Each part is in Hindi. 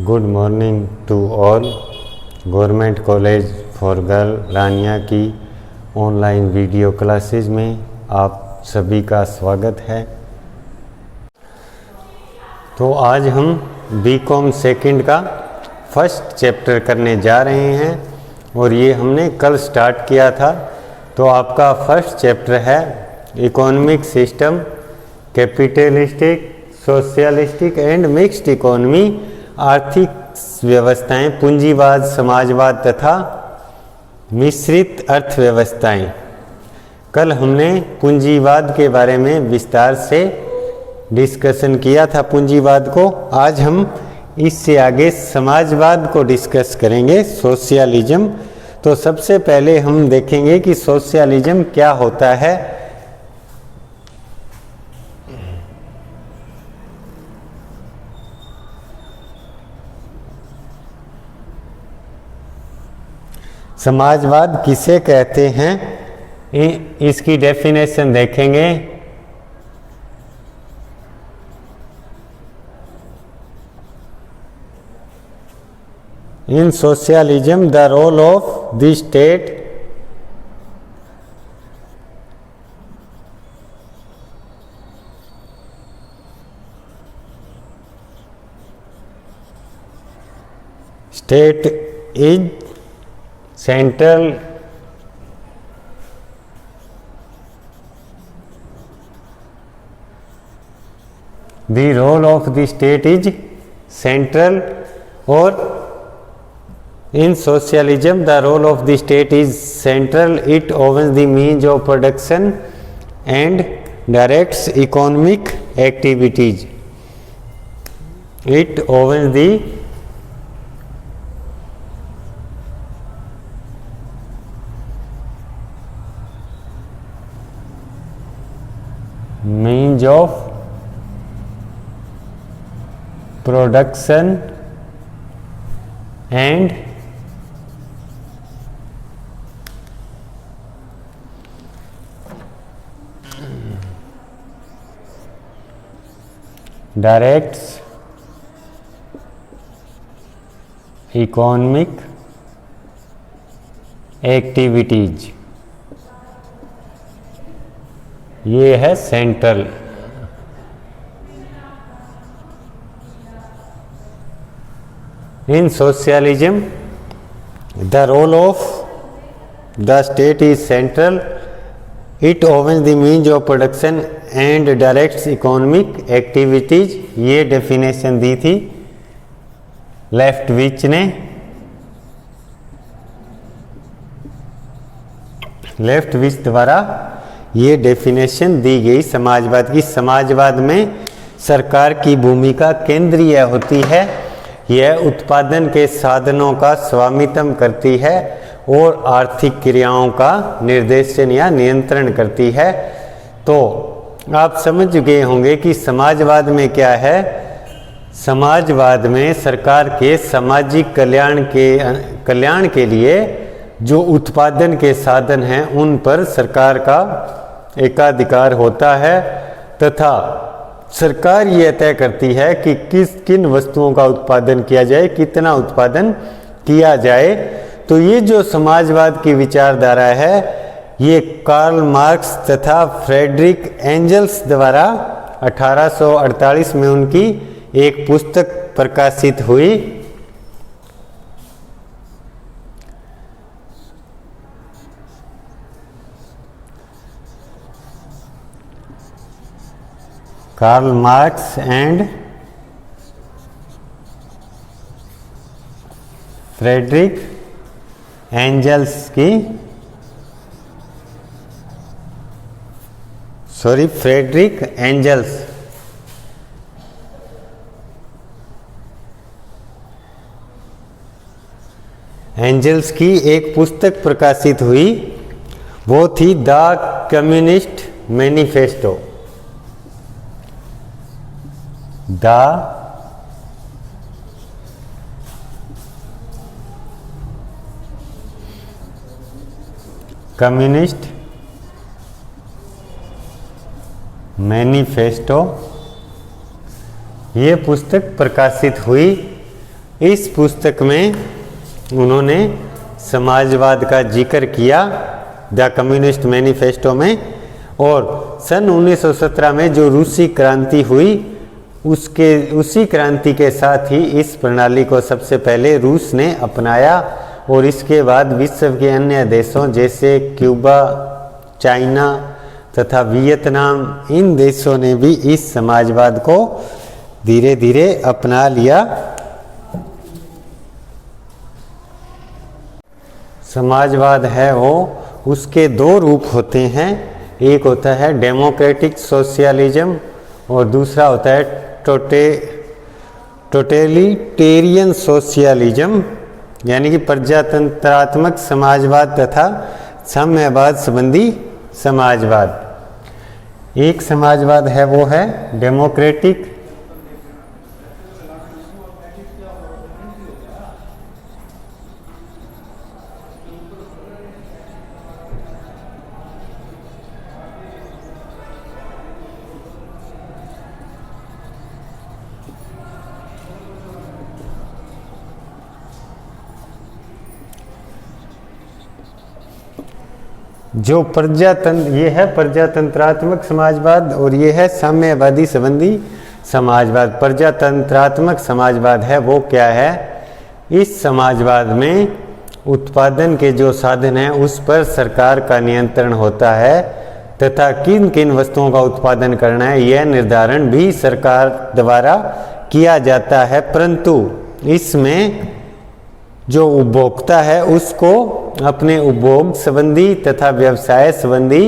Good morning to all. Government college for girl Rania की ऑनलाइन वीडियो क्लासेस में आप सभी का स्वागत है। तो आज हम बीकॉम सेकंड का फर्स्ट चैप्टर करने जा रहे हैं और ये हमने कल स्टार्ट किया था। तो आपका फर्स्ट चैप्टर है economic system, capitalistic, socialistic and mixed economy, आर्थिक व्यवस्थाएं, पूंजीवाद, समाजवाद तथा मिश्रित अर्थव्यवस्थाएं। कल हमने पूंजीवाद के बारे में विस्तार से डिस्कशन किया था पूंजीवाद को। आज हम इससे आगे समाजवाद को डिस्कस करेंगे, सोशलिज्म। तो सबसे पहले हम देखेंगे कि सोशलिज्म क्या होता है। समाजवाद किसे कहते हैं, इसकी डेफिनेशन देखेंगे। In socialism the role of the state is central the role of the state is central, or in socialism the role of the state is central. It owns the means of production and directs economic activities. It owns the means of production and directs economic activities। ये है central. In socialism the role of the state is central. It owns the means of production and directs economic activities. ये डेफिनेशन दी थी लेफ्टविच ने। लेफ्टविच द्वारा ये डेफिनेशन दी गई समाजवाद की। समाजवाद में सरकार की भूमिका केंद्रीय होती है। यह उत्पादन के साधनों का स्वामित्व करती है और आर्थिक क्रियाओं का निर्देशन या नियंत्रण करती है। तो आप समझ गए होंगे कि समाजवाद में क्या है। समाजवाद में सरकार के सामाजिक कल्याण के लिए जो उत्पादन के साधन हैं उन पर सरकार का एकाधिकार होता है तथा सरकार यह तय करती है कि किन वस्तुओं का उत्पादन किया जाए, कितना उत्पादन किया जाए। तो ये जो समाजवाद की विचारधारा है ये कार्ल मार्क्स तथा फ्रेडरिक एंजल्स द्वारा 1848 में उनकी एक पुस्तक प्रकाशित हुई। Karl Marx and Friedrich Engels की फ्रेडरिक एंजल्स की एक पुस्तक प्रकाशित हुई। वो थी the communist manifesto. The communist manifesto ये पुस्तक प्रकाशित हुई इस पुस्तक में उन्होंने समाजवाद का जिक्र किया द कम्युनिस्ट मैनिफेस्टो में, और सन 1917 में जो रूसी क्रांति हुई उसी क्रांति के साथ ही इस प्रणाली को सबसे पहले रूस ने अपनाया, और इसके बाद विश्व के अन्य देशों जैसे क्यूबा, चाइना तथा वियतनाम, इन देशों ने भी इस समाजवाद को धीरे धीरे अपना लिया। समाजवाद है वो, उसके दो रूप होते हैं, एक होता है डेमोक्रेटिक सोशलिज्म और दूसरा होता है टोटलिटेरियन सोशलिज्म, यानी कि प्रजातंत्रात्मक समाजवाद तथा साम्यवाद संबंधी समाजवाद। एक समाजवाद है वो है डेमोक्रेटिक जो ये है प्रजातंत्रात्मक समाजवाद और ये है साम्यवादी संबंधी समाजवाद। प्रजातंत्रात्मक समाजवाद है वो क्या है, इस समाजवाद में उत्पादन के जो साधन हैं उस पर सरकार का नियंत्रण होता है तथा किन किन वस्तुओं का उत्पादन करना है यह निर्धारण भी सरकार द्वारा किया जाता है, परंतु इसमें जो उपभोक्ता है उसको अपने उपभोग संबंधी तथा व्यवसाय संबंधी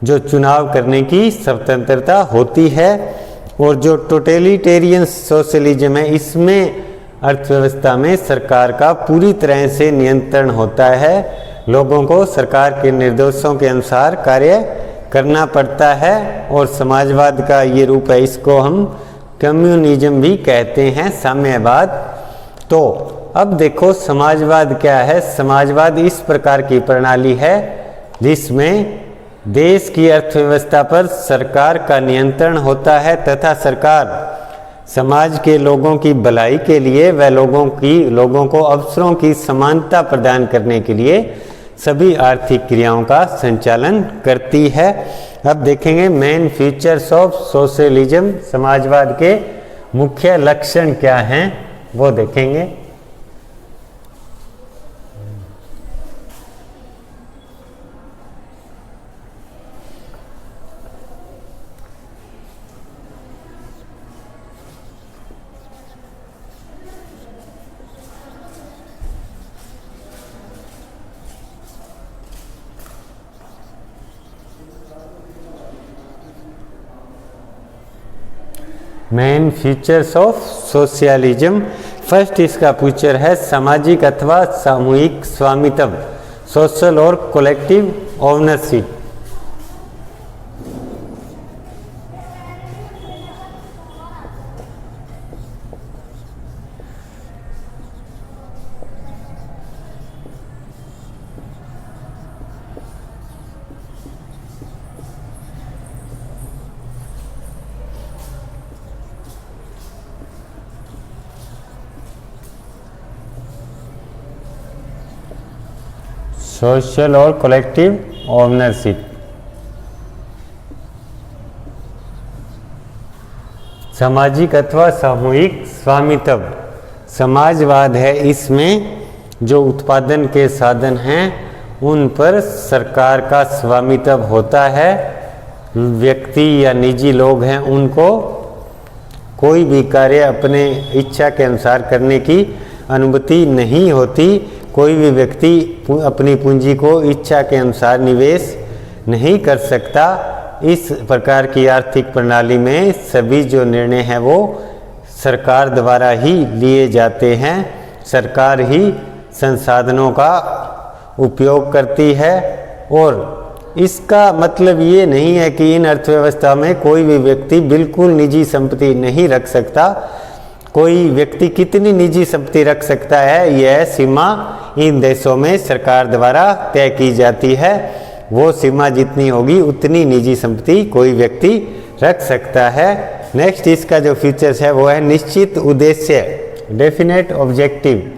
जो चुनाव करने की स्वतंत्रता होती है। और जो टोटलिटेरियन सोशलिज्म है इसमें अर्थव्यवस्था में सरकार का पूरी तरह से नियंत्रण होता है, लोगों को सरकार के निर्देशों के अनुसार कार्य करना पड़ता है। और समाजवाद का ये रूप है, इसको हम कम्युनिज्म भी कहते हैं, साम्यवाद। तो अब देखो समाजवाद क्या है। समाजवाद इस प्रकार की प्रणाली है जिसमें देश की अर्थव्यवस्था पर सरकार का नियंत्रण होता है तथा सरकार समाज के लोगों की भलाई के लिए व लोगों को अवसरों की समानता प्रदान करने के लिए सभी आर्थिक क्रियाओं का संचालन करती है। अब देखेंगे मेन फीचर्स ऑफ सोशलिज्म, समाजवाद के मुख्य लक्षण क्या हैं वो देखेंगे। Main features of socialism, first इसका फीचर है सामाजिक अथवा सामूहिक स्वामित्व, सोशल और कलेक्टिव ओनरशिप। सोशल और कलेक्टिव ओनरशिप, सामाजिक अथवा सामूहिक स्वामित्व समाजवाद है। इसमें जो उत्पादन के साधन हैं उन पर सरकार का स्वामित्व होता है। व्यक्ति या निजी लोग हैं उनको कोई भी कार्य अपने इच्छा के अनुसार करने की अनुमति नहीं होती। कोई भी व्यक्ति अपनी पूंजी को इच्छा के अनुसार निवेश नहीं कर सकता। इस प्रकार की आर्थिक प्रणाली में सभी जो निर्णय हैं वो सरकार द्वारा ही लिए जाते हैं। सरकार ही संसाधनों का उपयोग करती है और इसका मतलब ये नहीं है कि इन अर्थव्यवस्था में कोई भी व्यक्ति बिल्कुल निजी संपत्ति नहीं रख सकता। कोई व्यक्ति कितनी निजी संपत्ति रख सकता है यह सीमा इन देशों में सरकार द्वारा तय की जाती है। वो सीमा जितनी होगी उतनी निजी संपत्ति कोई व्यक्ति रख सकता है। नेक्स्ट इसका जो फीचर्स है वो है निश्चित उद्देश्य डेफिनेट ऑब्जेक्टिव।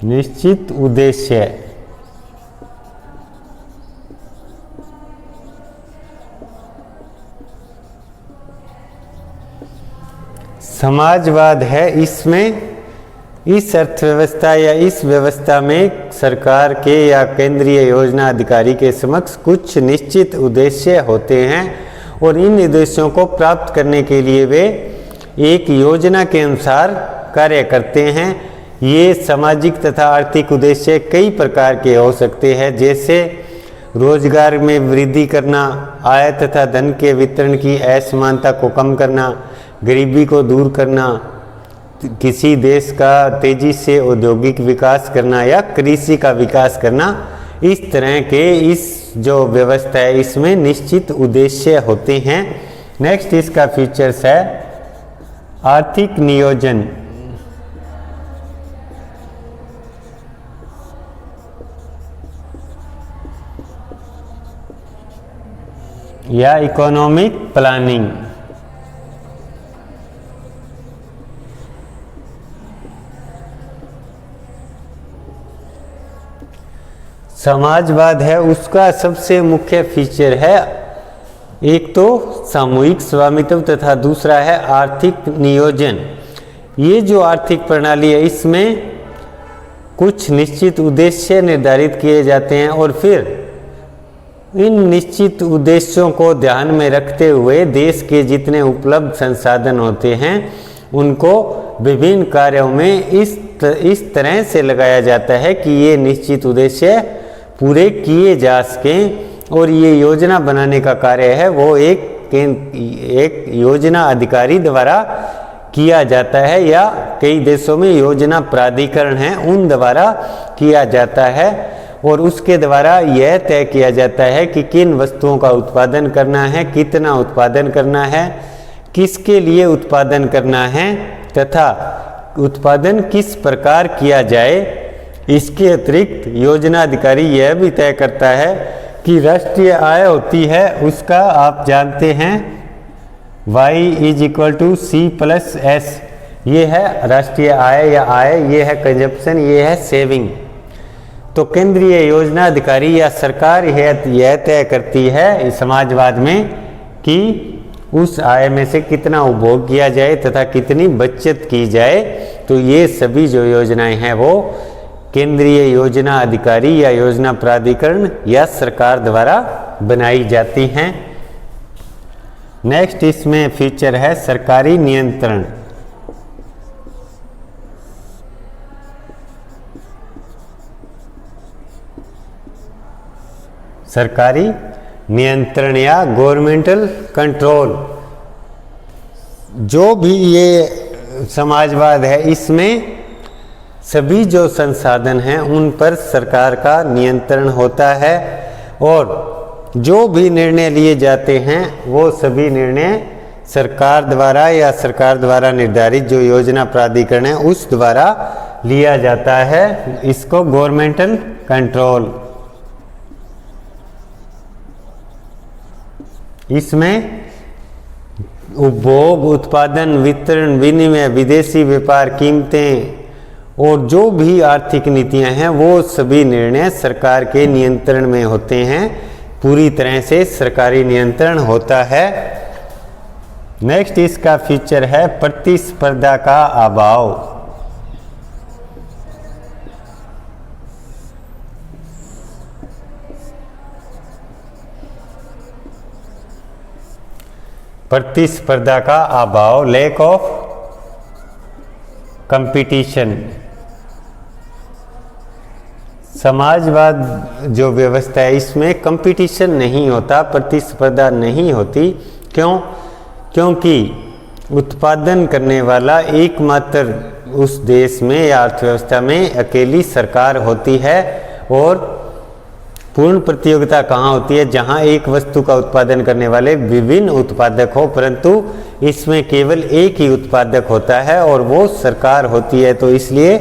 निश्चित उद्देश्य। समाजवाद है, इसमें इस अर्थव्यवस्था या इस व्यवस्था में सरकार के या केंद्रीय योजना अधिकारी के समक्ष कुछ निश्चित उद्देश्य होते हैं और इन उद्देश्यों को प्राप्त करने के लिए वे एक योजना के अनुसार कार्य करते हैं। ये सामाजिक तथा आर्थिक उद्देश्य कई प्रकार के हो सकते हैं, जैसे रोजगार में वृद्धि करना, आय तथा धन के वितरण की असमानता को कम करना, गरीबी को दूर करना, किसी देश का तेजी से औद्योगिक विकास करना या कृषि का विकास करना। इस तरह के इस जो व्यवस्था है इसमें निश्चित उद्देश्य होते हैं। नेक्स्ट इसका फीचर्स है आर्थिक नियोजन या इकोनॉमिक प्लानिंग। समाजवाद है, उसका सबसे मुख्य फीचर है एक तो सामूहिक स्वामित्व तथा दूसरा है आर्थिक नियोजन। ये जो आर्थिक प्रणाली है इसमें कुछ निश्चित उद्देश्य निर्धारित किए जाते हैं और फिर इन निश्चित उद्देश्यों को ध्यान में रखते हुए देश के जितने उपलब्ध संसाधन होते हैं उनको विभिन्न कार्यों में इस तरह से लगाया जाता है कि ये निश्चित उद्देश्य पूरे किए जा सकें। और ये योजना बनाने का कार्य है वो एक योजना अधिकारी द्वारा किया जाता है या कई देशों में योजना प्राधिकरण है उन द्वारा किया जाता है और उसके द्वारा यह तय किया जाता है कि किन वस्तुओं का उत्पादन करना है, कितना उत्पादन करना है, किसके लिए उत्पादन करना है तथा उत्पादन किस प्रकार किया जाए। इसके अतिरिक्त योजना अधिकारी यह भी तय करता है कि राष्ट्रीय आय होती है उसका आप जानते हैं Y=C+S, ये है राष्ट्रीय आय या आय, ये है कंजप्शन, ये है सेविंग। तो केंद्रीय योजना अधिकारी या सरकार यह तय करती है समाजवाद में कि उस आय में से कितना उपभोग किया जाए तथा कितनी बचत की जाए। तो ये सभी जो योजनाएं हैं वो केंद्रीय योजना अधिकारी या योजना प्राधिकरण या सरकार द्वारा बनाई जाती हैं। नेक्स्ट इसमें फीचर है सरकारी नियंत्रण। सरकारी नियंत्रण या गवर्नमेंटल कंट्रोल। जो भी ये समाजवाद है इसमें सभी जो संसाधन हैं उन पर सरकार का नियंत्रण होता है और जो भी निर्णय लिए जाते हैं वो सभी निर्णय सरकार द्वारा या सरकार द्वारा निर्धारित जो योजना प्राधिकरण है उस द्वारा लिया जाता है। इसको गवर्नमेंटल कंट्रोल। इसमें उपभोग, उत्पादन, वितरण, विनिमय, विदेशी व्यापार, कीमतें और जो भी आर्थिक नीतियां हैं वो सभी निर्णय सरकार के नियंत्रण में होते हैं। पूरी तरह से सरकारी नियंत्रण होता है। नेक्स्ट इसका फीचर है प्रतिस्पर्धा का अभाव। प्रतिस्पर्धा का अभाव, लैक ऑफ कंपटीशन। समाजवाद जो व्यवस्था है इसमें कंपटीशन नहीं होता, प्रतिस्पर्धा नहीं होती। क्यों? क्योंकि उत्पादन करने वाला एकमात्र उस देश में या अर्थव्यवस्था में अकेली सरकार होती है और पूर्ण प्रतियोगिता कहाँ होती है? जहाँ एक वस्तु का उत्पादन करने वाले विभिन्न उत्पादक हो, परंतु इसमें केवल एक ही उत्पादक होता है और वो सरकार होती है। तो इसलिए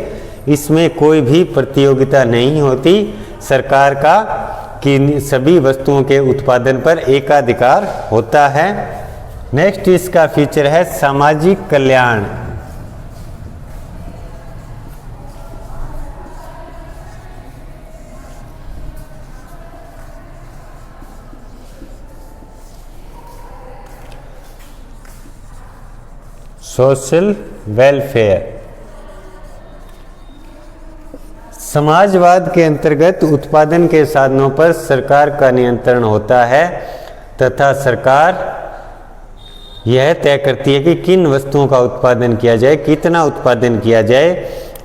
इसमें कोई भी प्रतियोगिता नहीं होती। सरकार का कि सभी वस्तुओं के उत्पादन पर एकाधिकार होता है। नेक्स्ट इसका फीचर है सामाजिक कल्याण। Social welfare. समाजवाद के अंतर्गत उत्पादन के साधनों पर सरकार का नियंत्रण होता है तथा सरकार यह तय करती है कि किन वस्तुओं का उत्पादन किया जाए, कितना उत्पादन किया जाए।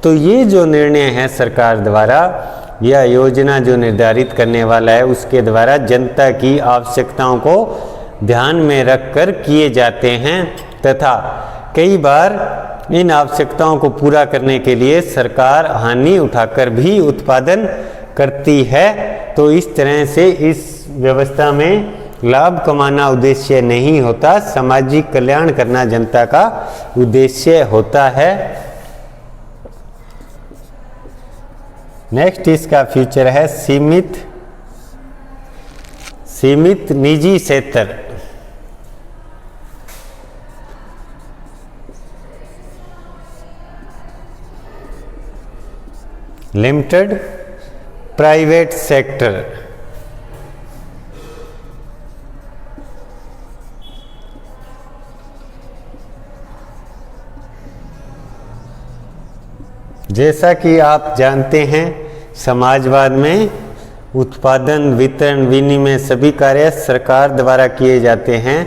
तो ये जो निर्णय है सरकार द्वारा या योजना जो निर्धारित करने वाला है उसके द्वारा जनता की आवश्यकताओं को ध्यान में रखकर किए जाते हैं तथा कई बार इन आवश्यकताओं को पूरा करने के लिए सरकार हानि उठाकर भी उत्पादन करती है। तो इस तरह से इस व्यवस्था में लाभ कमाना उद्देश्य नहीं होता, सामाजिक कल्याण करना जनता का उद्देश्य होता है। नेक्स्ट इसका फीचर है सीमित निजी क्षेत्र। Limited private sector. जैसा कि आप जानते हैं समाजवाद में उत्पादन, वितरण, विनिमय सभी कार्य सरकार द्वारा किए जाते हैं।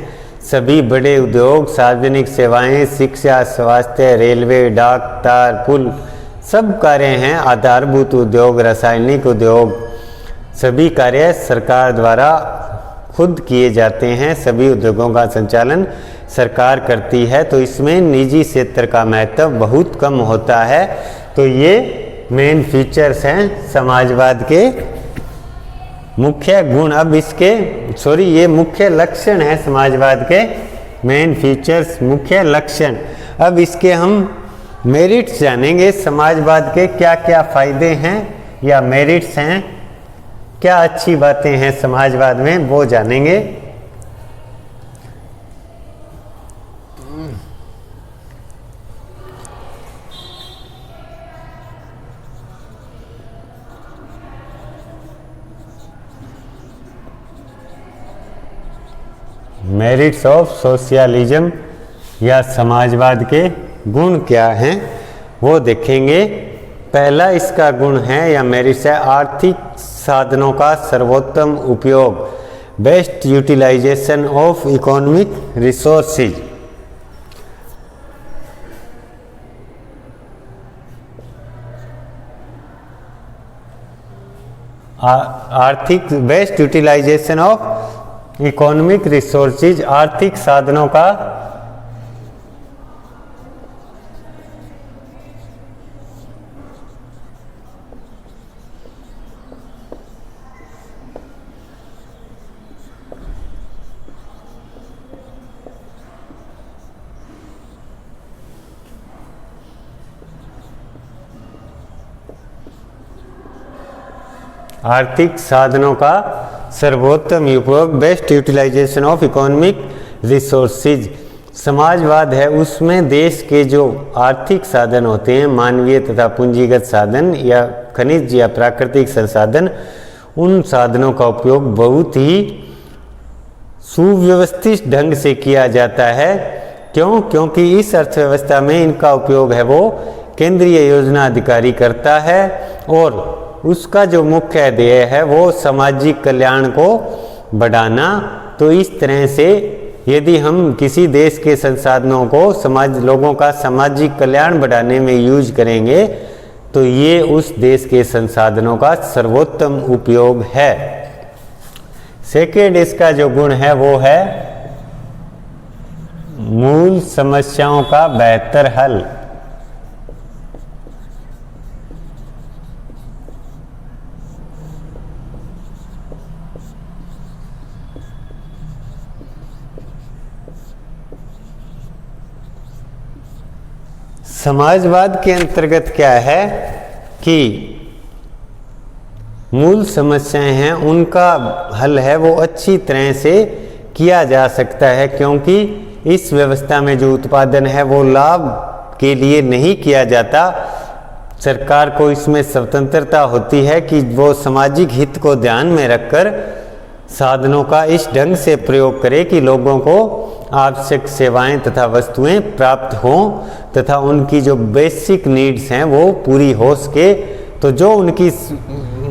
सभी बड़े उद्योग, सार्वजनिक सेवाएं, शिक्षा, स्वास्थ्य, रेलवे, डाक, तार, पुल सब कार्य हैं। आधारभूत उद्योग, रासायनिक उद्योग सभी कार्य सरकार द्वारा खुद किए जाते हैं। सभी उद्योगों का संचालन सरकार करती है। तो इसमें निजी क्षेत्र का महत्व बहुत कम होता है। तो ये मेन फीचर्स हैं समाजवाद के मुख्य गुण। अब ये मुख्य लक्षण है समाजवाद के, मेन फीचर्स मुख्य लक्षण। अब इसके हम मेरिट्स जानेंगे। समाजवाद के क्या क्या फायदे हैं या मेरिट्स हैं, क्या अच्छी बातें हैं समाजवाद में, वो जानेंगे। मेरिट्स ऑफ सोशलिज्म या समाजवाद के गुण क्या हैं वो देखेंगे। पहला इसका गुण है या मेरिट्स है आर्थिक साधनों का सर्वोत्तम उपयोग, best utilisation of economic resources. आर्थिक best utilisation of economic resources, आर्थिक साधनों का आर्थिक साधनों का सर्वोत्तम उपयोग, best utilisation of economic resources. समाजवाद है उसमें देश के जो आर्थिक साधन होते हैं, मानवीय तथा पूंजीगत साधन या खनिज या प्राकृतिक संसाधन, उन साधनों का उपयोग बहुत ही सुव्यवस्थित ढंग से किया जाता है। क्योंकि इस अर्थव्यवस्था में इनका उपयोग है वो केंद्रीय योजना अधिकारी करता है और उसका जो मुख्य ध्येय है वो सामाजिक कल्याण को बढ़ाना। तो इस तरह से यदि हम किसी देश के संसाधनों को लोगों का सामाजिक कल्याण बढ़ाने में यूज करेंगे तो ये उस देश के संसाधनों का सर्वोत्तम उपयोग है। सेकेंड इसका जो गुण है वो है मूल समस्याओं का बेहतर हल। समाजवाद के अंतर्गत क्या है कि मूल समस्याएं हैं उनका हल है वो अच्छी तरह से किया जा सकता है, क्योंकि इस व्यवस्था में जो उत्पादन है वो लाभ के लिए नहीं किया जाता। सरकार को इसमें स्वतंत्रता होती है कि वो सामाजिक हित को ध्यान में रखकर साधनों का इस ढंग से प्रयोग करे कि लोगों को आवश्यक सेवाएं तथा वस्तुएं प्राप्त हों तथा उनकी जो बेसिक नीड्स हैं वो पूरी हो सके। तो जो उनकी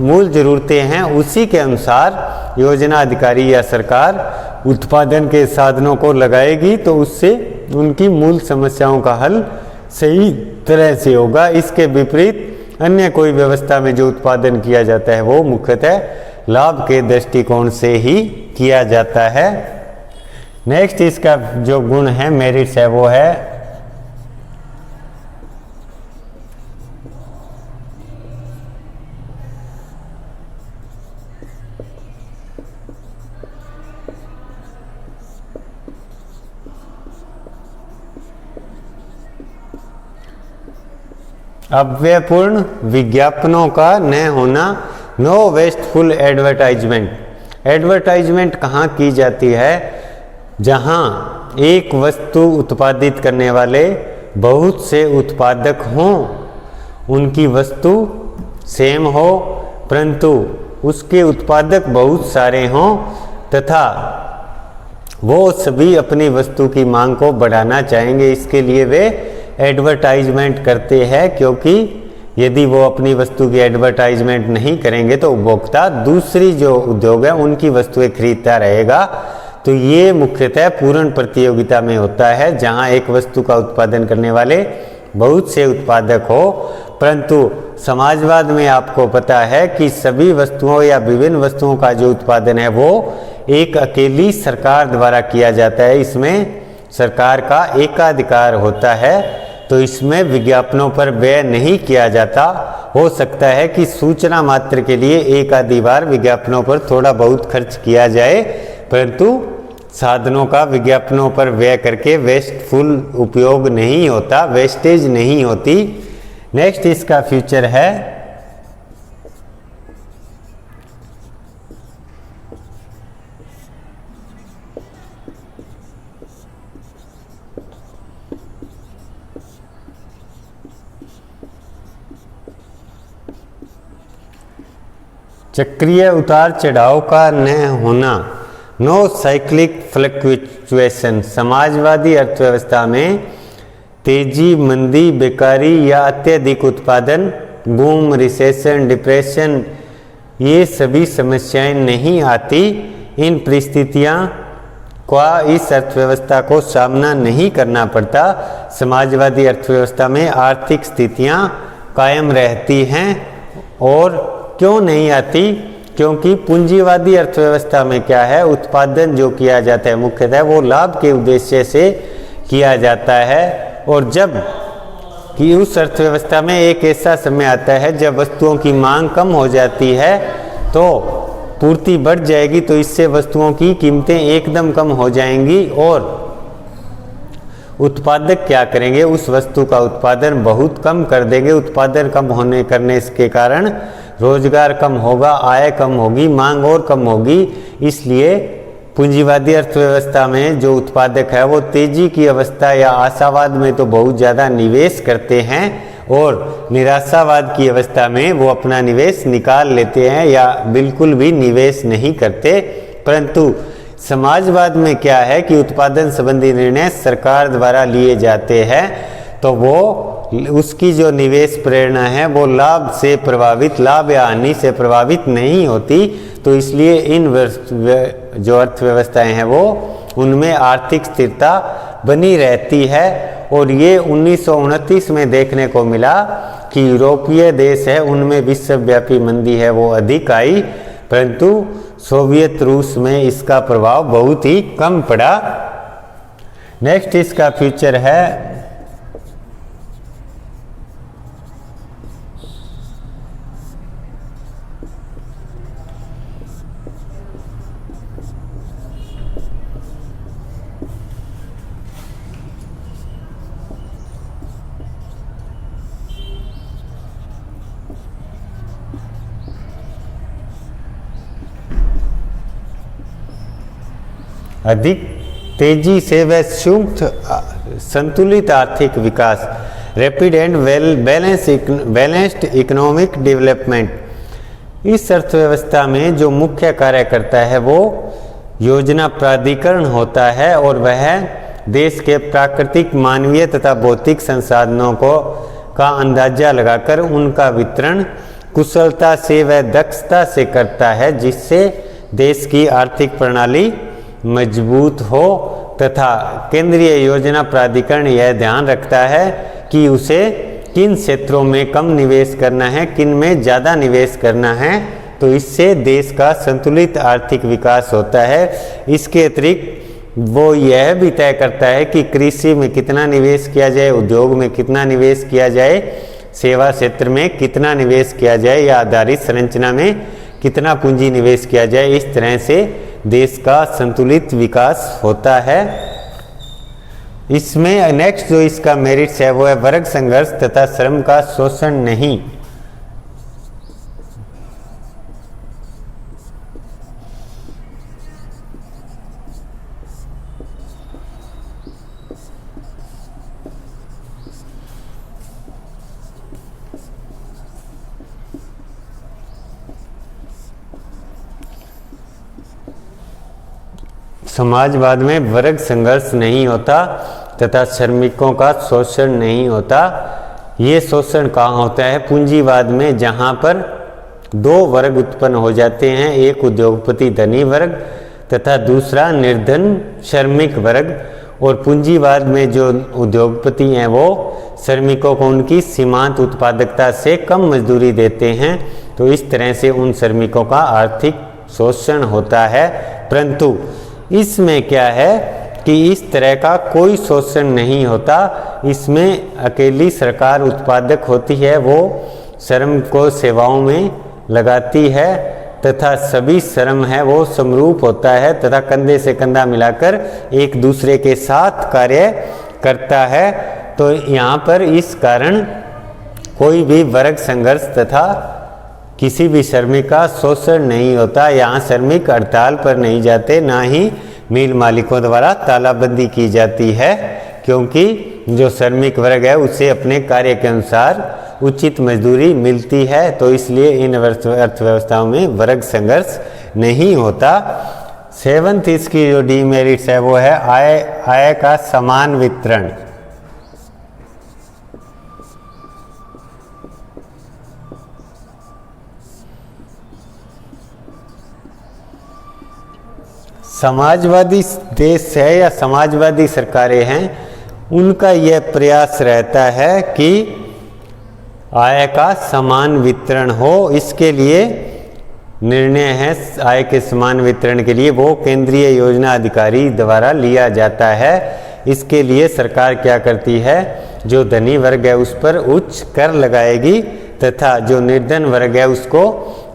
मूल ज़रूरतें हैं उसी के अनुसार योजना अधिकारी या सरकार उत्पादन के साधनों को लगाएगी, तो उससे उनकी मूल समस्याओं का हल सही तरह से होगा। इसके विपरीत अन्य कोई व्यवस्था में जो उत्पादन किया जाता है वो मुख्यतः लाभ के दृष्टिकोण से ही किया जाता है। नेक्स्ट इसका जो गुण है, मेरिट्स है, वो है अव्ययपूर्ण विज्ञापनों का न होना। No wasteful advertisement. एडवर्टाइजमेंट कहाँ की जाती है? जहाँ एक वस्तु उत्पादित करने वाले बहुत से उत्पादक हों, उनकी वस्तु सेम हो परंतु उसके उत्पादक बहुत सारे हों तथा वो सभी अपनी वस्तु की मांग को बढ़ाना चाहेंगे। इसके लिए वे एडवर्टाइजमेंट करते हैं, क्योंकि यदि वो अपनी वस्तु की एडवर्टाइजमेंट नहीं करेंगे तो उपभोक्ता दूसरी जो उद्योग है उनकी वस्तुएं खरीदता रहेगा। तो ये मुख्यतः पूर्ण प्रतियोगिता में होता है, जहां एक वस्तु का उत्पादन करने वाले बहुत से उत्पादक हो। परंतु समाजवाद में आपको पता है कि सभी वस्तुओं या विभिन्न वस्तुओं का जो उत्पादन है वो एक अकेली सरकार द्वारा किया जाता है। इसमें सरकार का एकाधिकार होता है, तो इसमें विज्ञापनों पर व्यय नहीं किया जाता। हो सकता है कि सूचना मात्र के लिए एक आधी बार विज्ञापनों पर थोड़ा बहुत खर्च किया जाए, परंतु साधनों का विज्ञापनों पर व्यय करके वेस्टफुल उपयोग नहीं होता, वेस्टेज नहीं होती। नेक्स्ट इसका फ्यूचर है चक्रीय उतार चढ़ाव का न होना। No cyclic fluctuation. समाजवादी अर्थव्यवस्था में तेजी, मंदी, बेकारी या अत्यधिक उत्पादन, बूम, रिसेशन, डिप्रेशन, ये सभी समस्याएं नहीं आती। इन परिस्थितियां का इस अर्थव्यवस्था को सामना नहीं करना पड़ता। समाजवादी अर्थव्यवस्था में आर्थिक स्थितियां कायम रहती हैं। और क्यों नहीं आती? क्योंकि पूंजीवादी अर्थव्यवस्था में क्या है, उत्पादन जो किया जाता है मुख्यतः वो लाभ के उद्देश्य से किया जाता है। और जब कि उस अर्थव्यवस्था में एक ऐसा समय आता है जब वस्तुओं की मांग कम हो जाती है तो पूर्ति बढ़ जाएगी, तो इससे वस्तुओं की कीमतें एकदम कम हो जाएंगी और उत्पादक क्या करेंगे, उस वस्तु का उत्पादन बहुत कम कर देंगे। उत्पादन कम होने करने के कारण रोजगार कम होगा, आय कम होगी, मांग और कम होगी। इसलिए पूंजीवादी अर्थव्यवस्था में जो उत्पादक है वो तेजी की अवस्था या आशावाद में तो बहुत ज़्यादा निवेश करते हैं और निराशावाद की अवस्था में वो अपना निवेश निकाल लेते हैं या बिल्कुल भी निवेश नहीं करते। परंतु समाजवाद में क्या है कि उत्पादन संबंधी निर्णय सरकार द्वारा लिए जाते हैं, तो वो उसकी जो निवेश प्रेरणा है वो लाभ से प्रभावित, लाभ या हानि से प्रभावित नहीं होती। तो इसलिए इन जो अर्थव्यवस्थाएं हैं वो उनमें आर्थिक स्थिरता बनी रहती है। और ये 1929 में देखने को मिला कि यूरोपीय देश है उनमें विश्वव्यापी मंदी है वो अधिक आई, परंतु सोवियत रूस में इसका प्रभाव बहुत ही कम पड़ा। नेक्स्ट इसका फ्यूचर है अधिक तेजी से व संतुलित आर्थिक विकास, rapid and balanced economic development. इस अर्थव्यवस्था में जो मुख्य कार्य करता है वो योजना प्राधिकरण होता है और वह देश के प्राकृतिक, मानवीय तथा भौतिक संसाधनों का अंदाजा लगाकर उनका वितरण कुशलता से व दक्षता से करता है, जिससे देश की आर्थिक प्रणाली मजबूत हो तथा केंद्रीय योजना प्राधिकरण यह ध्यान रखता है कि उसे किन क्षेत्रों में कम निवेश करना है, किन में ज़्यादा निवेश करना है, तो इससे देश का संतुलित आर्थिक विकास होता है। इसके अतिरिक्त वो यह भी तय करता है कि कृषि में कितना निवेश किया जाए, उद्योग में कितना निवेश किया जाए, सेवा क्षेत्र में कितना निवेश किया जाए या आधारित संरचना में कितना पूंजी निवेश किया जाए। इस तरह से देश का संतुलित विकास होता है। इसमें नेक्स्ट जो इसका मेरिट्स है वो है वर्ग संघर्ष तथा श्रम का शोषण नहीं। समाजवाद में वर्ग संघर्ष नहीं होता तथा श्रमिकों का शोषण नहीं होता। ये शोषण कहाँ होता है? पूंजीवाद में, जहाँ पर दो वर्ग उत्पन्न हो जाते हैं, एक उद्योगपति धनी वर्ग तथा दूसरा निर्धन श्रमिक वर्ग। और पूंजीवाद में जो उद्योगपति हैं वो श्रमिकों को उनकी सीमांत उत्पादकता से कम मजदूरी देते हैं, तो इस तरह से उन श्रमिकों का आर्थिक शोषण होता है। परंतु इसमें क्या है कि इस तरह का कोई शोषण नहीं होता। इसमें अकेली सरकार उत्पादक होती है, वो श्रम को सेवाओं में लगाती है तथा सभी श्रम है वो समरूप होता है तथा कंधे से कंधा मिलाकर एक दूसरे के साथ कार्य करता है। तो यहाँ पर इस कारण कोई भी वर्ग संघर्ष तथा किसी भी श्रमिक का शोषण नहीं होता। यहाँ श्रमिक हड़ताल पर नहीं जाते, ना ही मिल मालिकों द्वारा तालाबंदी की जाती है, क्योंकि जो श्रमिक वर्ग है उसे अपने कार्य के अनुसार उचित मजदूरी मिलती है, तो इसलिए इन अर्थव्यवस्थाओं में वर्ग संघर्ष नहीं होता। सेवंथ इसकी जो डीमेरिट्स है वो है आय का समान वितरण। समाजवादी देश है या समाजवादी सरकारें हैं, उनका यह प्रयास रहता है कि आय का समान वितरण हो। इसके लिए निर्णय है आय के समान वितरण के लिए वो केंद्रीय योजना अधिकारी द्वारा लिया जाता है। इसके लिए सरकार क्या करती है, जो धनी वर्ग है उस पर उच्च कर लगाएगी तथा जो निर्धन वर्ग है उसको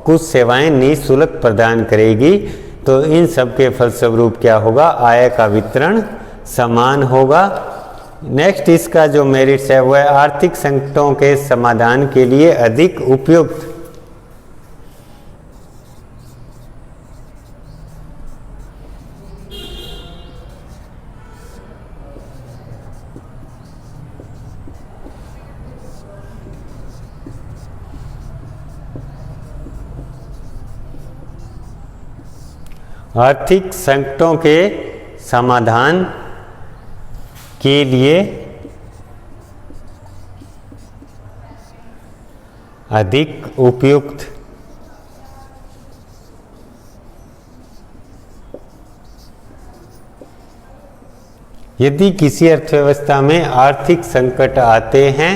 कुछ सेवाएं निःशुल्क प्रदान करेगी। तो इन सब के फलस्वरूप क्या होगा, आय का वितरण समान होगा। नेक्स्ट इसका जो मेरिट्स है वह आर्थिक संकटों के समाधान के लिए अधिक उपयुक्त। आर्थिक संकटों के समाधान के लिए अधिक उपयुक्त। यदि किसी अर्थव्यवस्था में आर्थिक संकट आते हैं,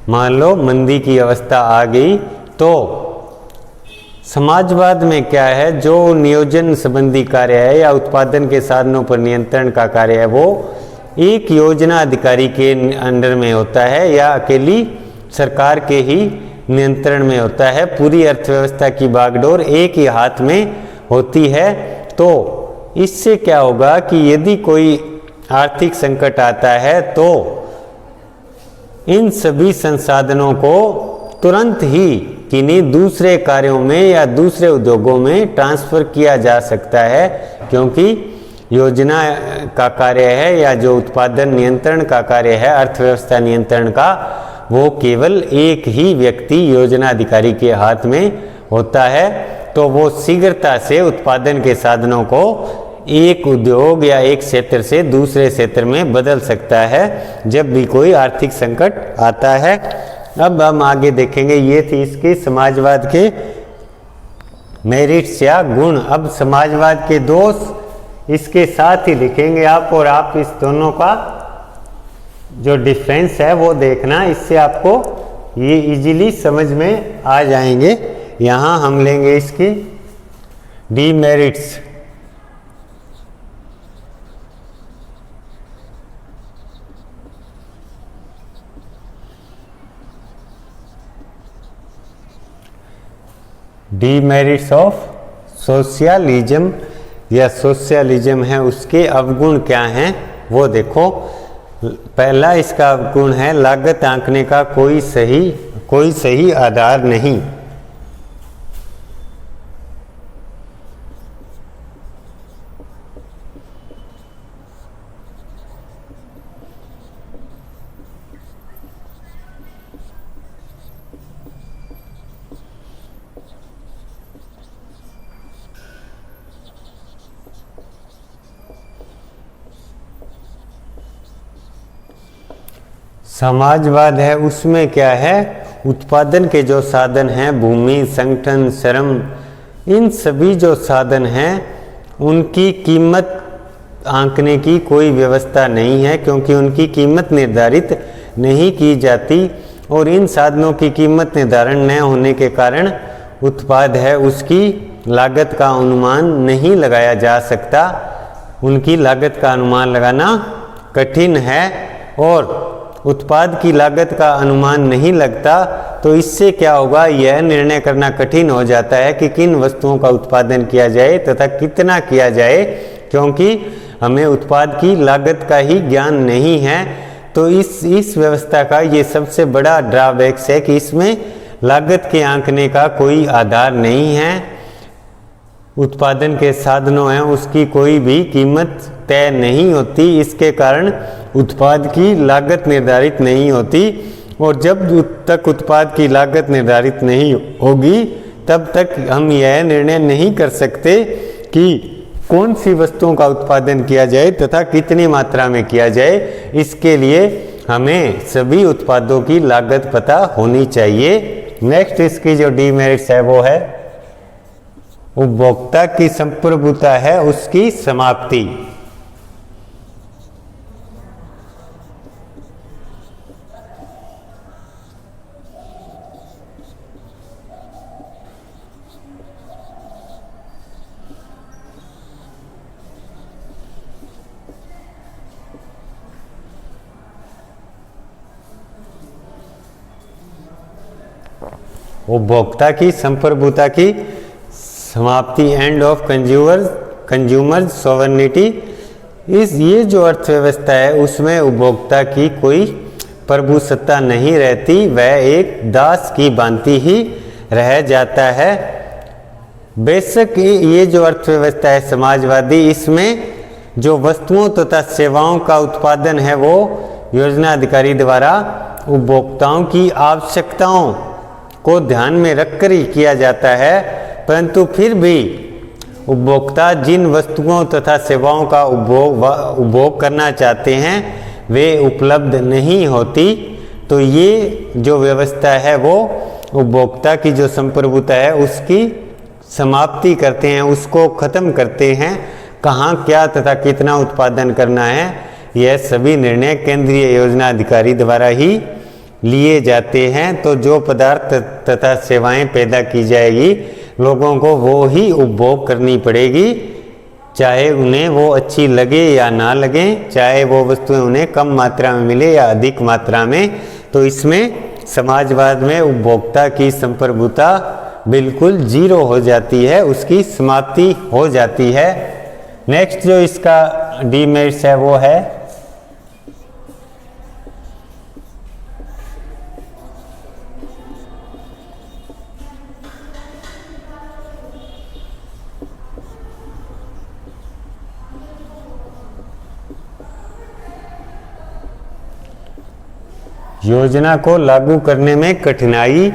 मान लो मंदी की अवस्था आ गई, तो समाजवाद में क्या है, जो नियोजन संबंधी कार्य है या उत्पादन के साधनों पर नियंत्रण का कार्य है वो एक योजना अधिकारी के अंडर में होता है या अकेली सरकार के ही नियंत्रण में होता है। पूरी अर्थव्यवस्था की बागडोर एक ही हाथ में होती है। तो इससे क्या होगा कि यदि कोई आर्थिक संकट आता है तो इन सभी संसाधनों को तुरंत ही किन्हीं दूसरे कार्यों में या दूसरे उद्योगों में ट्रांसफ़र किया जा सकता है, क्योंकि योजना का कार्य है या जो उत्पादन नियंत्रण का कार्य है, अर्थव्यवस्था नियंत्रण का, वो केवल एक ही व्यक्ति योजना अधिकारी के हाथ में होता है, तो वो शीघ्रता से उत्पादन के साधनों को एक उद्योग या एक क्षेत्र से दूसरे क्षेत्र में बदल सकता है जब भी कोई आर्थिक संकट आता है। अब हम आगे देखेंगे, ये थी इसके समाजवाद के मेरिट्स या गुण। अब समाजवाद के दोष इसके साथ ही लिखेंगे आप, और आप इस दोनों का जो डिफरेंस है वो देखना, इससे आपको ये इजीली समझ में आ जाएंगे। यहाँ हम लेंगे इसकी डीमेरिट्स। डीमेरिट्स ऑफ सोशलिज्म या सोशलिज्म है, उसके अवगुण क्या हैं वो देखो। पहला इसका अवगुण है लागत आंकने का कोई सही आधार नहीं। समाजवाद है, उसमें क्या है, उत्पादन के जो साधन हैं, भूमि, संगठन, श्रम, इन सभी जो साधन हैं उनकी कीमत आंकने की कोई व्यवस्था नहीं है, क्योंकि उनकी कीमत निर्धारित नहीं की जाती, और इन साधनों की कीमत निर्धारण न होने के कारण उत्पाद है उसकी लागत का अनुमान नहीं लगाया जा सकता। उनकी लागत का अनुमान लगाना कठिन है, और उत्पाद की लागत का अनुमान नहीं लगता तो इससे क्या होगा, यह निर्णय करना कठिन हो जाता है कि किन वस्तुओं का उत्पादन किया जाए तथा कितना किया जाए, क्योंकि हमें उत्पाद की लागत का ही ज्ञान नहीं है। तो इस व्यवस्था का ये सबसे बड़ा ड्रॉबैक्स है कि इसमें लागत के आंकने का कोई आधार नहीं है। उत्पादन के साधनों हैं उसकी कोई भी कीमत तय नहीं होती, इसके कारण उत्पाद की लागत निर्धारित नहीं होती, और जब तक उत्पाद की लागत निर्धारित नहीं होगी तब तक हम यह निर्णय नहीं कर सकते कि कौन सी वस्तुओं का उत्पादन किया जाए तथा कितनी मात्रा में किया जाए। इसके लिए हमें सभी उत्पादों की लागत पता होनी चाहिए। नेक्स्ट इसकी जो डीमेरिट्स है वो है उपभोक्ता की संप्रभुता है उसकी समाप्ति। उपभोक्ता की संप्रभुता की समाप्ति, एंड ऑफ कंज्यूमर्स सॉवरेनिटी। ये जो अर्थव्यवस्था है उसमें उपभोक्ता की कोई प्रभुसत्ता नहीं रहती, वह एक दास की भांति ही रह जाता है। बेशक ये जो अर्थव्यवस्था है समाजवादी, इसमें जो वस्तुओं तथा सेवाओं का उत्पादन है वो योजना अधिकारी द्वारा उपभोक्ताओं की आवश्यकताओं को ध्यान में रखकर ही किया जाता है, परंतु फिर भी उपभोक्ता जिन वस्तुओं तथा सेवाओं का उपभोग करना चाहते हैं वे उपलब्ध नहीं होती। तो ये जो व्यवस्था है वो उपभोक्ता की जो संप्रभुता है उसकी समाप्ति करते हैं, उसको ख़त्म करते हैं। कहाँ क्या तथा कितना उत्पादन करना है यह सभी निर्णय केंद्रीय योजना अधिकारी द्वारा ही लिए जाते हैं। तो जो पदार्थ तथा सेवाएं पैदा की जाएगी लोगों को वो ही उपभोग करनी पड़ेगी, चाहे उन्हें वो अच्छी लगे या ना लगे, चाहे वो वस्तुएं उन्हें कम मात्रा में मिले या अधिक मात्रा में। तो इसमें समाजवाद में उपभोक्ता की संप्रभुता बिल्कुल जीरो हो जाती है, उसकी समाप्ति हो जाती है। नेक्स्ट जो इसका डीमेरिट्स है वो है योजना को लागू करने में कठिनाई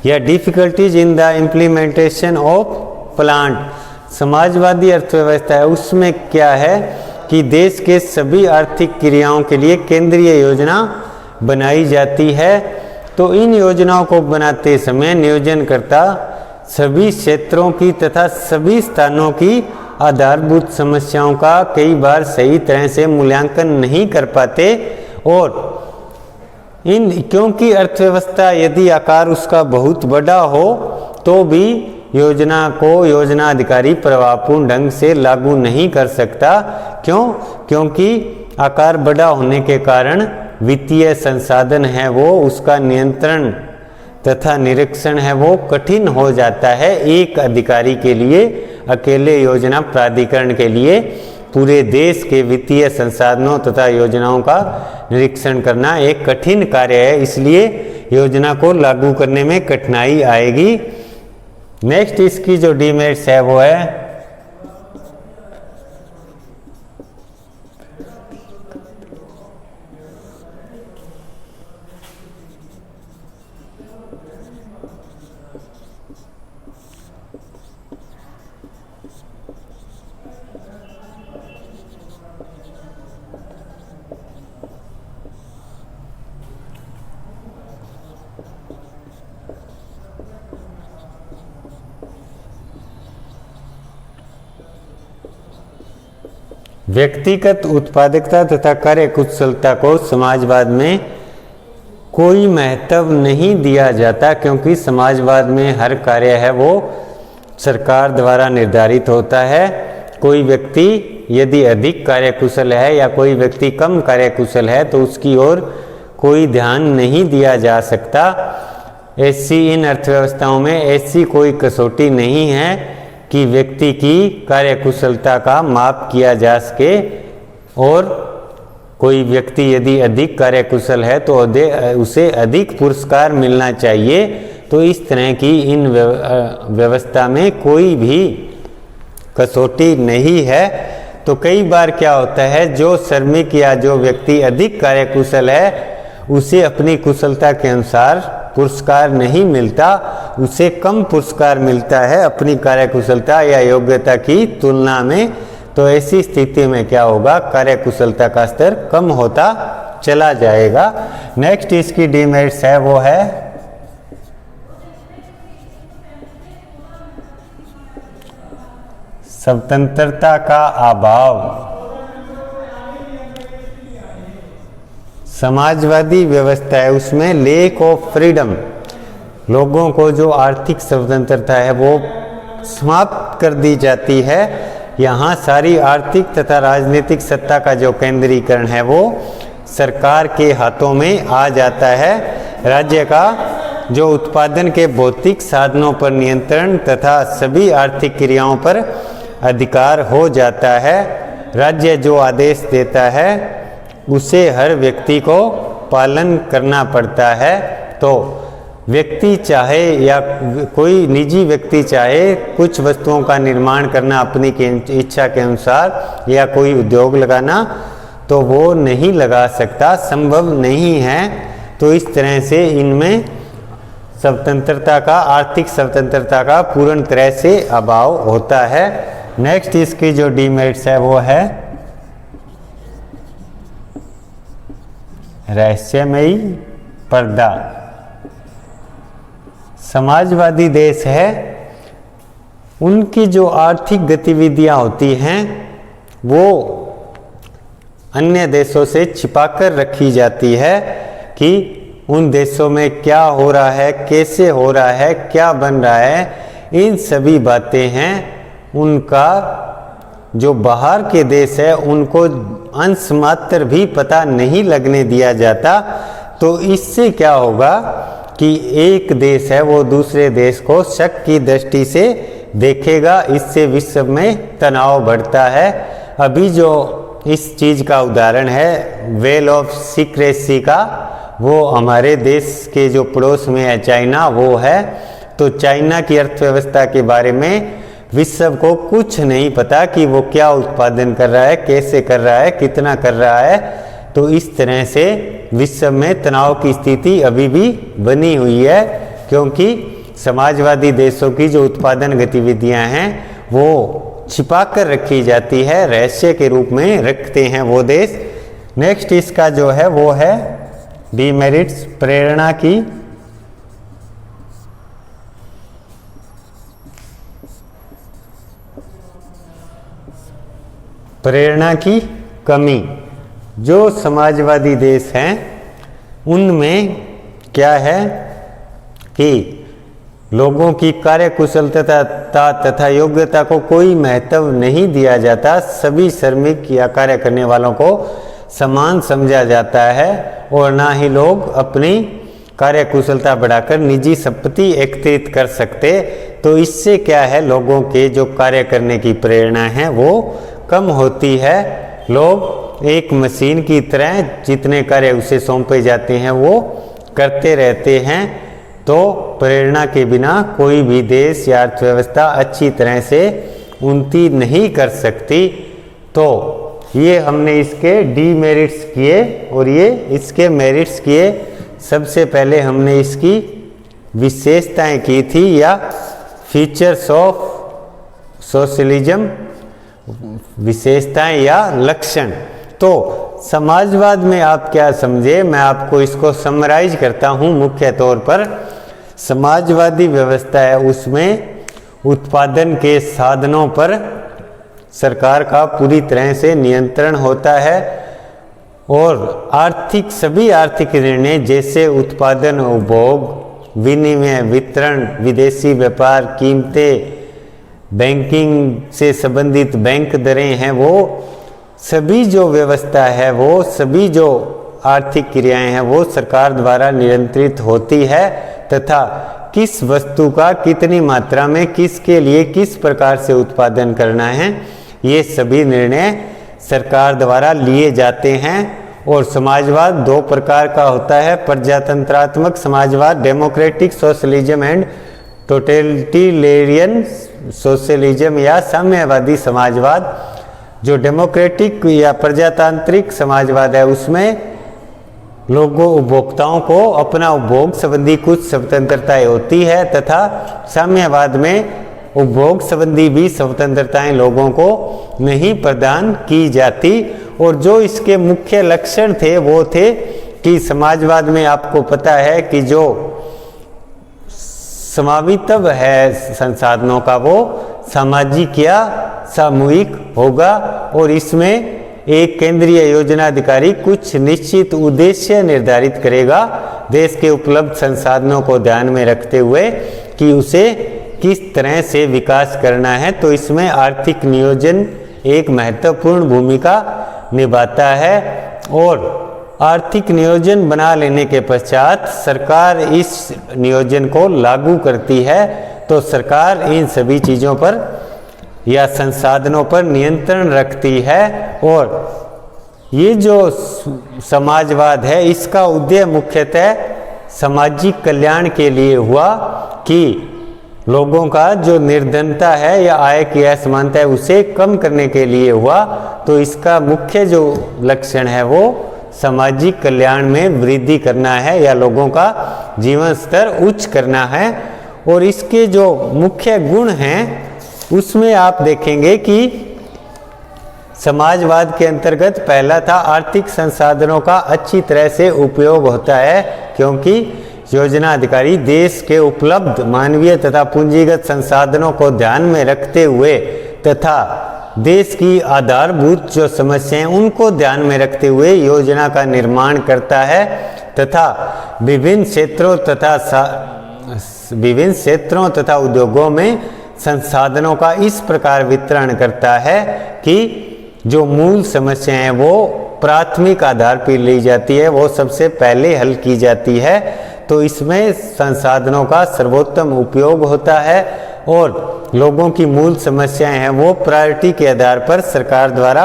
या difficulties in the implementation of plan. Samajwadi अर्थव्यवस्था है, उसमें क्या है कि देश के सभी आर्थिक क्रियाओं के लिए केंद्रीय योजना बनाई जाती है। तो इन योजनाओं को बनाते समय नियोजनकर्ता सभी क्षेत्रों की तथा सभी स्थानों की आधारभूत समस्याओं का कई बार सही तरह से मूल्यांकन नहीं कर पाते, और क्योंकि अर्थव्यवस्था यदि आकार उसका बहुत बड़ा हो तो भी योजना को योजना अधिकारी प्रभावपूर्ण ढंग से लागू नहीं कर सकता। क्योंकि आकार बड़ा होने के कारण वित्तीय संसाधन है वो उसका नियंत्रण तथा निरीक्षण है वो कठिन हो जाता है। एक अधिकारी के लिए, अकेले योजना प्राधिकरण के लिए पूरे देश के वित्तीय संसाधनों तथा योजनाओं का निरीक्षण करना एक कठिन कार्य है, इसलिए योजना को लागू करने में कठिनाई आएगी। नेक्स्ट इसकी जो डीमेरिट्स है वो है व्यक्तिगत उत्पादकता तथा कार्य कुशलता को समाजवाद में कोई महत्व नहीं दिया जाता, क्योंकि समाजवाद में हर कार्य है वो सरकार द्वारा निर्धारित होता है। कोई व्यक्ति यदि अधिक कार्यकुशल है या कोई व्यक्ति कम कार्यकुशल है तो उसकी ओर कोई ध्यान नहीं दिया जा सकता। ऐसी इन अर्थव्यवस्थाओं में ऐसी कोई कसौटी नहीं है कि व्यक्ति की कार्यकुशलता का माप किया जा सके, और कोई व्यक्ति यदि अधिक कार्यकुशल है तो उसे अधिक पुरस्कार मिलना चाहिए। तो इस तरह की इन व्यवस्था में कोई भी कसौटी नहीं है। तो कई बार क्या होता है, जो श्रमिक या जो व्यक्ति अधिक कार्यकुशल है उसे अपनी कुशलता के अनुसार पुरस्कार नहीं मिलता, उसे कम पुरस्कार मिलता है अपनी कार्यकुशलता या योग्यता की तुलना में। तो ऐसी स्थिति में क्या होगा, कार्यकुशलता का स्तर कम होता चला जाएगा। नेक्स्ट इसकी डीमेरिट्स है वो है स्वतंत्रता का अभाव। समाजवादी व्यवस्था है उसमें लेक ऑफ फ्रीडम, लोगों को जो आर्थिक स्वतंत्रता है वो समाप्त कर दी जाती है। यहाँ सारी आर्थिक तथा राजनीतिक सत्ता का जो केंद्रीकरण है वो सरकार के हाथों में आ जाता है। राज्य का जो उत्पादन के भौतिक साधनों पर नियंत्रण तथा सभी आर्थिक क्रियाओं पर अधिकार हो जाता है। राज्य जो आदेश देता है उसे हर व्यक्ति को पालन करना पड़ता है। तो व्यक्ति चाहे या कोई निजी व्यक्ति चाहे कुछ वस्तुओं का निर्माण करना अपनी इच्छा के अनुसार या कोई उद्योग लगाना, तो वो नहीं लगा सकता, संभव नहीं है। तो इस तरह से इनमें स्वतंत्रता का, आर्थिक स्वतंत्रता का पूर्ण तरह से अभाव होता है। नेक्स्ट इसकी जो डीमेरिट्स है वो है रहस्यमयी पर्दा। समाजवादी देश है उनकी जो आर्थिक गतिविधियां होती हैं वो अन्य देशों से छिपाकर रखी जाती है कि उन देशों में क्या हो रहा है, कैसे हो रहा है, क्या बन रहा है। इन सभी बातें हैं उनका जो बाहर के देश है उनको अंश मात्र भी पता नहीं लगने दिया जाता। तो इससे क्या होगा कि एक देश है वो दूसरे देश को शक की दृष्टि से देखेगा, इससे विश्व में तनाव बढ़ता है। अभी जो इस चीज़ का उदाहरण है वेल ऑफ सीक्रेसी का, वो हमारे देश के जो पड़ोस में है चाइना वो है। तो चाइना की अर्थव्यवस्था के बारे में विश्व को कुछ नहीं पता कि वो क्या उत्पादन कर रहा है, कैसे कर रहा है, कितना कर रहा है। तो इस तरह से विश्व में तनाव की स्थिति अभी भी बनी हुई है, क्योंकि समाजवादी देशों की जो उत्पादन गतिविधियां हैं वो छिपा कर रखी जाती है, रहस्य के रूप में रखते हैं वो देश। नेक्स्ट इसका जो है वो है डीमेरिट्स, प्रेरणा की कमी। जो समाजवादी देश हैं उनमें क्या है कि लोगों की कार्यकुशलता तथा योग्यता को कोई महत्व नहीं दिया जाता, सभी श्रमिक या कार्य करने वालों को समान समझा जाता है और ना ही लोग अपनी कार्यकुशलता बढ़ाकर निजी संपत्ति एकत्रित कर सकते। तो इससे क्या है, लोगों के जो कार्य करने की प्रेरणा है वो कम होती है। लोग एक मशीन की तरह जितने कार्य उसे सौंपे जाते हैं वो करते रहते हैं। तो प्रेरणा के बिना कोई भी देश या अर्थव्यवस्था अच्छी तरह से उन्नति नहीं कर सकती। तो ये हमने इसके डीमेरिट्स किए और ये इसके मेरिट्स किए। सबसे पहले हमने इसकी विशेषताएं की थी या फीचर्स ऑफ सोशलिज्म, विशेषताएं या लक्षण। तो समाजवाद में आप क्या समझे, मैं आपको इसको समराइज करता हूं। मुख्य तौर पर समाजवादी व्यवस्था है उसमें उत्पादन के साधनों पर सरकार का पूरी तरह से नियंत्रण होता है और सभी आर्थिक निर्णय जैसे उत्पादन, उपभोग, विनिमय, वितरण, विदेशी व्यापार, कीमतें, बैंकिंग से संबंधित बैंक दरें हैं, वो सभी जो व्यवस्था है, वो सभी जो आर्थिक क्रियाएं हैं वो सरकार द्वारा नियंत्रित होती है तथा किस वस्तु का कितनी मात्रा में किसके लिए किस प्रकार से उत्पादन करना है ये सभी निर्णय सरकार द्वारा लिए जाते हैं। और समाजवाद दो प्रकार का होता है, प्रजातंत्रात्मक समाजवाद, democratic socialism and totalitarian socialism या साम्यवादी समाजवाद। जो डेमोक्रेटिक या प्रजातांत्रिक समाजवाद है उसमें लोगों उपभोक्ताओं को अपना उपभोग संबंधी कुछ स्वतंत्रताएं होती है तथा साम्यवाद में उपभोग संबंधी भी स्वतंत्रताएं लोगों को नहीं प्रदान की जाती। और जो इसके मुख्य लक्षण थे वो थे कि समाजवाद में आपको पता है कि जो समावित्व है संसाधनों का वो सामाजिक या सामूहिक होगा और इसमें एक केंद्रीय योजनाधिकारी कुछ निश्चित उद्देश्य निर्धारित करेगा देश के उपलब्ध संसाधनों को ध्यान में रखते हुए कि उसे किस तरह से विकास करना है। तो इसमें आर्थिक नियोजन एक महत्वपूर्ण भूमिका निभाता है और आर्थिक नियोजन बना लेने के पश्चात सरकार इस नियोजन को लागू करती है। तो सरकार इन सभी चीज़ों पर या संसाधनों पर नियंत्रण रखती है और ये जो समाजवाद है इसका उद्देश्य मुख्यतः सामाजिक कल्याण के लिए हुआ कि लोगों का जो निर्धनता है या आय की असमानता है उसे कम करने के लिए हुआ। तो इसका मुख्य जो लक्षण है वो सामाजिक कल्याण में वृद्धि करना है या लोगों का जीवन स्तर उच्च करना है। और इसके जो मुख्य गुण हैं उसमें आप देखेंगे कि समाजवाद के अंतर्गत पहला था आर्थिक संसाधनों का अच्छी तरह से उपयोग होता है, क्योंकि योजना अधिकारी देश के उपलब्ध मानवीय तथा पूंजीगत संसाधनों को ध्यान में रखते हुए तथा देश की आधारभूत जो समस्याएं उनको ध्यान में रखते हुए योजना का निर्माण करता है तथा विभिन्न क्षेत्रों तथा उद्योगों में संसाधनों का इस प्रकार वितरण करता है कि जो मूल समस्याएं हैं वो प्राथमिक आधार पर ली जाती है, वो सबसे पहले हल की जाती है। तो इसमें संसाधनों का सर्वोत्तम उपयोग होता है और लोगों की मूल समस्याएं हैं वो प्रायोरिटी के आधार पर सरकार द्वारा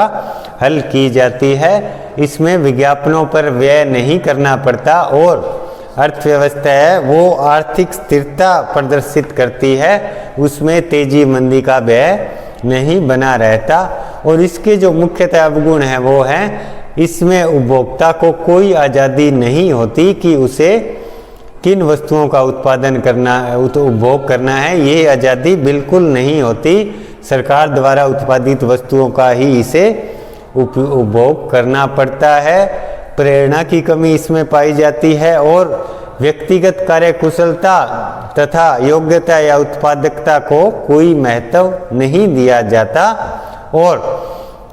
हल की जाती है। इसमें विज्ञापनों पर व्यय नहीं करना पड़ता और अर्थव्यवस्था है वो आर्थिक स्थिरता प्रदर्शित करती है, उसमें तेजी मंदी का व्यय नहीं बना रहता। और इसके जो मुख्यतः अवगुण हैं वो हैं इसमें उपभोक्ता को कोई आज़ादी नहीं होती कि उसे किन वस्तुओं का उत्पादन करना उपभोग करना है, ये आज़ादी बिल्कुल नहीं होती। सरकार द्वारा उत्पादित वस्तुओं का ही इसे उपभोग करना पड़ता है। प्रेरणा की कमी इसमें पाई जाती है और व्यक्तिगत कार्यकुशलता तथा योग्यता या उत्पादकता को कोई महत्व नहीं दिया जाता। और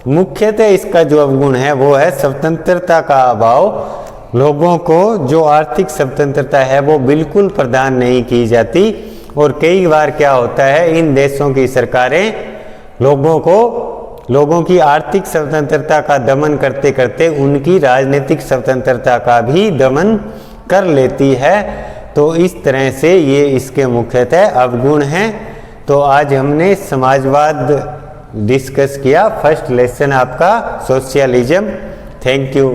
मुख्यतः इसका जो अवगुण है वो है स्वतंत्रता का अभाव। लोगों को जो आर्थिक स्वतंत्रता है वो बिल्कुल प्रदान नहीं की जाती। और कई बार क्या होता है, इन देशों की सरकारें लोगों की आर्थिक स्वतंत्रता का दमन करते करते उनकी राजनीतिक स्वतंत्रता का भी दमन कर लेती है। तो इस तरह से ये इसके मुख्यतः अवगुण हैं। तो आज हमने समाजवाद डिस्कस किया। फर्स्ट लेसन आपका सोशलिज्म। Thank you.